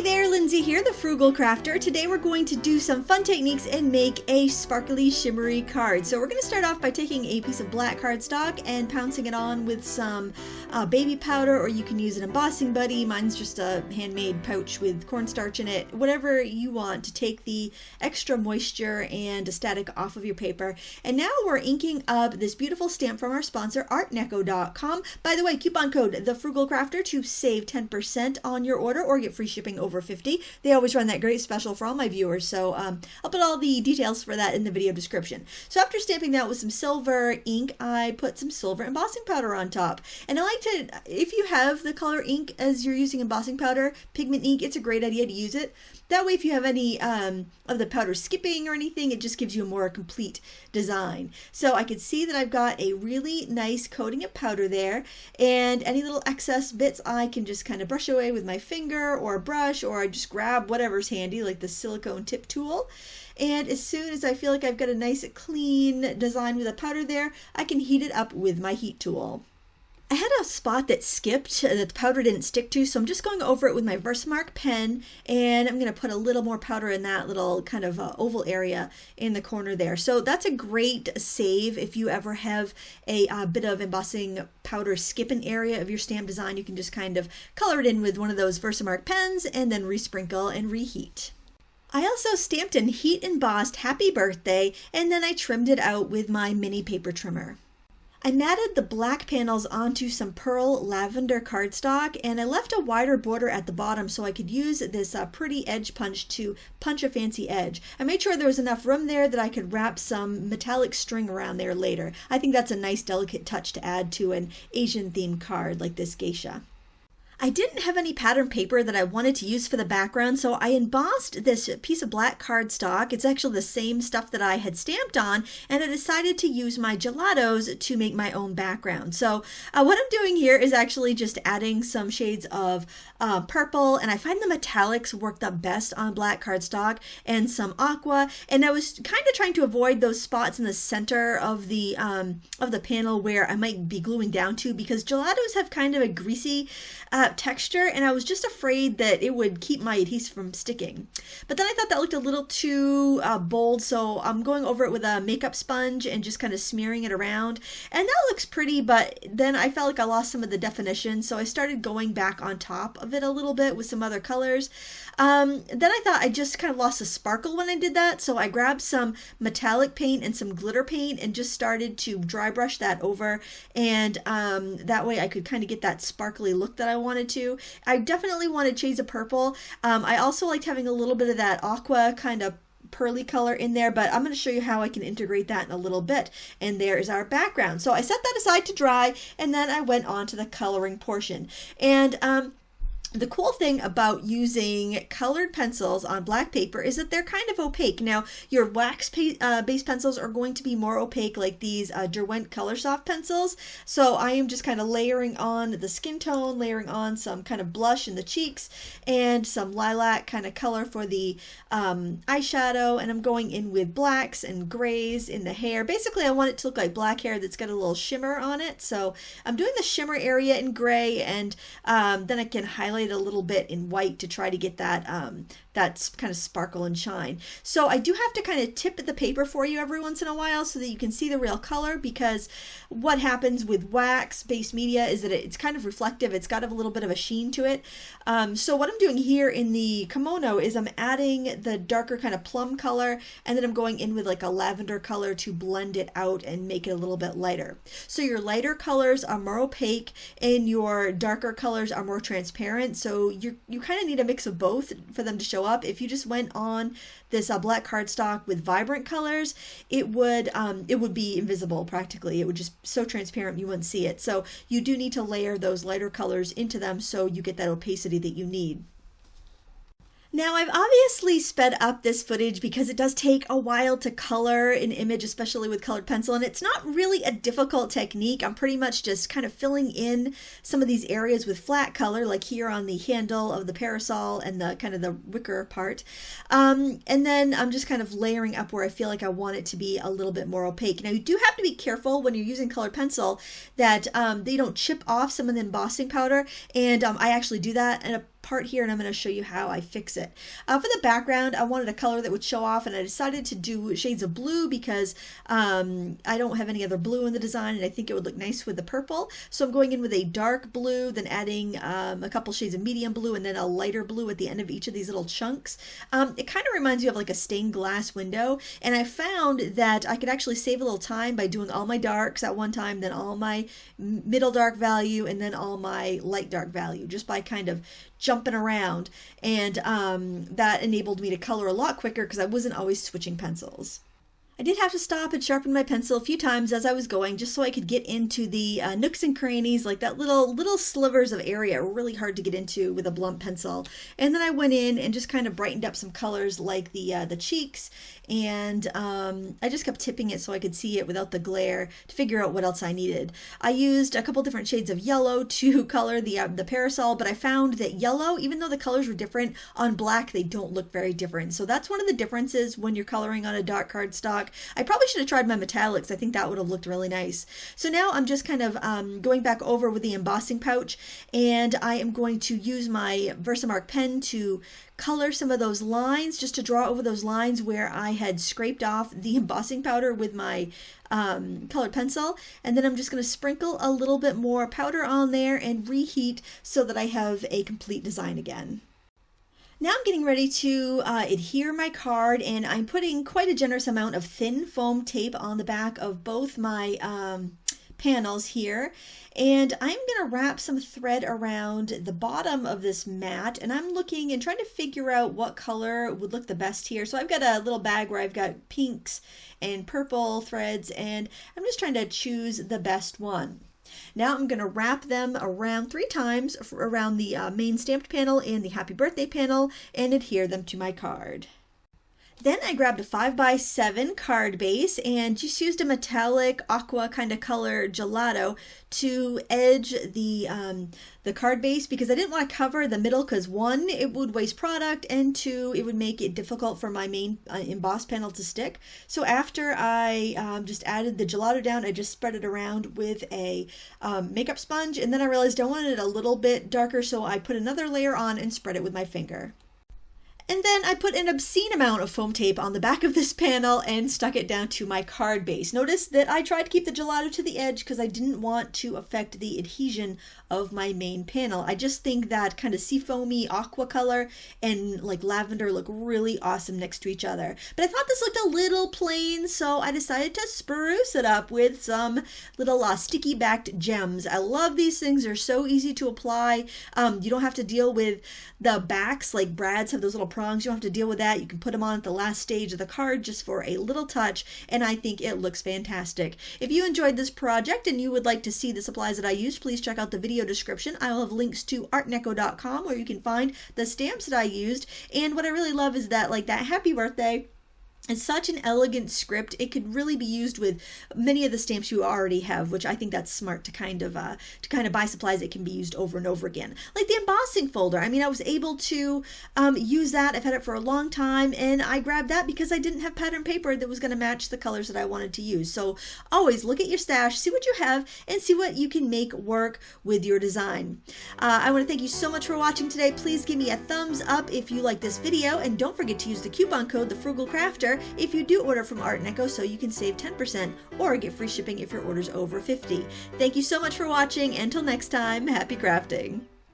Hi there, Lindsay here, the Frugal Crafter. Today we're going to do some fun techniques and make a sparkly, shimmery card. So we're going to start off by taking a piece of black cardstock and pouncing it on with some baby powder, or you can use an embossing buddy. Mine's just a handmade pouch with cornstarch in it. Whatever you want to take the extra moisture and static off of your paper. And now we're inking up this beautiful stamp from our sponsor, artneco.com. By the way, coupon code thefrugalcrafter to save 10% on your order or get free shipping over 50. They always run that great special for all my viewers, so I'll put all the details for that in the video description. So after stamping that with some silver ink, I put some silver embossing powder on top. And I like to, if you have the color ink as you're using embossing powder, pigment ink, it's a great idea to use it. That way if you have any of the powder skipping or anything, it just gives you a more complete design. So I can see that I've got a really nice coating of powder there, and any little excess bits I can just kind of brush away with my finger or a brush, or I just grab whatever's handy, like the silicone tip tool. And as soon as I feel like I've got a nice clean design with the powder there, I can heat it up with my heat tool. I had a spot that skipped that the powder didn't stick to, so I'm just going over it with my Versamark pen, and I'm going to put a little more powder in that little kind of oval area in the corner there. So that's a great save if you ever have a bit of embossing powder skipping area of your stamp design. You can just kind of color it in with one of those Versamark pens and then resprinkle and reheat. I also stamped and heat embossed Happy Birthday, and then I trimmed it out with my mini paper trimmer. I matted the black panels onto some pearl lavender cardstock, and I left a wider border at the bottom so I could use this pretty edge punch to punch a fancy edge. I made sure there was enough room there that I could wrap some metallic string around there later. I think that's a nice delicate touch to add to an Asian themed card like this geisha. I didn't have any pattern paper that I wanted to use for the background, so I embossed this piece of black cardstock. It's actually the same stuff that I had stamped on, and I decided to use my gelatos to make my own background. So what I'm doing here is actually just adding some shades of purple, and I find the metallics work the best on black cardstock, and some aqua, and I was kind of trying to avoid those spots in the center of the panel where I might be gluing down to, because gelatos have kind of a greasy texture, and I was just afraid that it would keep my adhesive from sticking. But then I thought that looked a little too bold, so I'm going over it with a makeup sponge and just kind of smearing it around, and that looks pretty, but then I felt like I lost some of the definition, so I started going back on top of it a little bit with some other colors. Then I thought I just kind of lost the sparkle when I did that, so I grabbed some metallic paint and some glitter paint and just started to dry brush that over, and that way I could kind of get that sparkly look that I wanted to. I definitely wanted shades of purple. I also liked having a little bit of that aqua kind of pearly color in there, but I'm going to show you how I can integrate that in a little bit. And there is our background. So I set that aside to dry, and then I went on to the coloring portion. And the cool thing about using colored pencils on black paper is that they're kind of opaque. Now, your wax-based pencils are going to be more opaque, like these Derwent Coloursoft pencils. So I am just kind of layering on the skin tone, layering on some kind of blush in the cheeks, and some lilac kind of color for the eyeshadow. And I'm going in with blacks and grays in the hair. Basically, I want it to look like black hair that's got a little shimmer on it. So I'm doing the shimmer area in gray, and then I can highlight a little bit in white to try to get that that kind of sparkle and shine. So I do have to kind of tip the paper for you every once in a while so that you can see the real color, because what happens with wax-based media is that it's kind of reflective. It's got a little bit of a sheen to it. So what I'm doing here in the kimono is I'm adding the darker kind of plum color, and then I'm going in with like a lavender color to blend it out and make it a little bit lighter. So your lighter colors are more opaque and your darker colors are more transparent. So you kind of need a mix of both for them to show up. If you just went on this black cardstock with vibrant colors, it would be invisible practically. It would just so transparent you wouldn't see it. So you do need to layer those lighter colors into them so you get that opacity that you need. Now, I've obviously sped up this footage because it does take a while to color an image, especially with colored pencil, and it's not really a difficult technique. I'm pretty much just kind of filling in some of these areas with flat color, like here on the handle of the parasol and the kind of the wicker part. And then I'm just kind of layering up where I feel like I want it to be a little bit more opaque. Now, you do have to be careful when you're using colored pencil that they don't chip off some of the embossing powder, and I actually do that, and part here, and I'm going to show you how I fix it. For the background, I wanted a color that would show off, and I decided to do shades of blue because I don't have any other blue in the design, and I think it would look nice with the purple. So I'm going in with a dark blue, then adding a couple shades of medium blue, and then a lighter blue at the end of each of these little chunks. It kind of reminds you of like a stained glass window, and I found that I could actually save a little time by doing all my darks at one time, then all my middle dark value, and then all my light dark value, just by kind of jumping around, and that enabled me to color a lot quicker because I wasn't always switching pencils. I did have to stop and sharpen my pencil a few times as I was going, just so I could get into the nooks and crannies, like that little slivers of area, really hard to get into with a blunt pencil. And then I went in and just kind of brightened up some colors like the cheeks, and I just kept tipping it so I could see it without the glare to figure out what else I needed. I used a couple different shades of yellow to color the parasol, but I found that yellow, even though the colors were different, on black they don't look very different. So that's one of the differences when you're coloring on a dark cardstock. I probably should have tried my metallics. I think that would have looked really nice. So now I'm just kind of going back over with the embossing pouch, and I am going to use my Versamark pen to color some of those lines, just to draw over those lines where I had scraped off the embossing powder with my colored pencil. And then I'm just going to sprinkle a little bit more powder on there and reheat so that I have a complete design again. Now I'm getting ready to adhere my card, and I'm putting quite a generous amount of thin foam tape on the back of both my panels here. And I'm going to wrap some thread around the bottom of this mat, and I'm looking and trying to figure out what color would look the best here. So I've got a little bag where I've got pinks and purple threads, and I'm just trying to choose the best one. Now I'm going to wrap them around 3 times around the main stamped panel and the happy birthday panel, and adhere them to my card. Then I grabbed a 5x7 card base and just used a metallic aqua kind of color gelato to edge the card base, because I didn't want to cover the middle, because 1, it would waste product, and 2, it would make it difficult for my main embossed panel to stick. So after I just added the gelato down, I just spread it around with a makeup sponge, and then I realized I wanted it a little bit darker, so I put another layer on and spread it with my finger. And then I put an obscene amount of foam tape on the back of this panel and stuck it down to my card base. Notice that I tried to keep the gelato to the edge because I didn't want to affect the adhesion of my main panel. I just think that kind of seafoamy aqua color and like lavender look really awesome next to each other. But I thought this looked a little plain, so I decided to spruce it up with some little sticky backed gems. I love these things. They're so easy to apply. You don't have to deal with the backs like Brad's have those little prongs. You don't have to deal with that. You can put them on at the last stage of the card just for a little touch, and I think it looks fantastic. If you enjoyed this project and you would like to see the supplies that I used, please check out the video description. I will have links to artneco.com where you can find the stamps that I used. And what I really love is that that happy birthday, it's such an elegant script. It could really be used with many of the stamps you already have, which I think that's smart to kind of buy supplies that can be used over and over again. Like the embossing folder. I mean, I was able to use that. I've had it for a long time, and I grabbed that because I didn't have pattern paper that was going to match the colors that I wanted to use. So always look at your stash, see what you have, and see what you can make work with your design. I want to thank you so much for watching today. Please give me a thumbs up if you like this video, and don't forget to use the coupon code thefrugalcrafter if you do order from Art & Eco, so you can save 10% or get free shipping if your order's over $50. Thank you so much for watching. Until next time, happy crafting!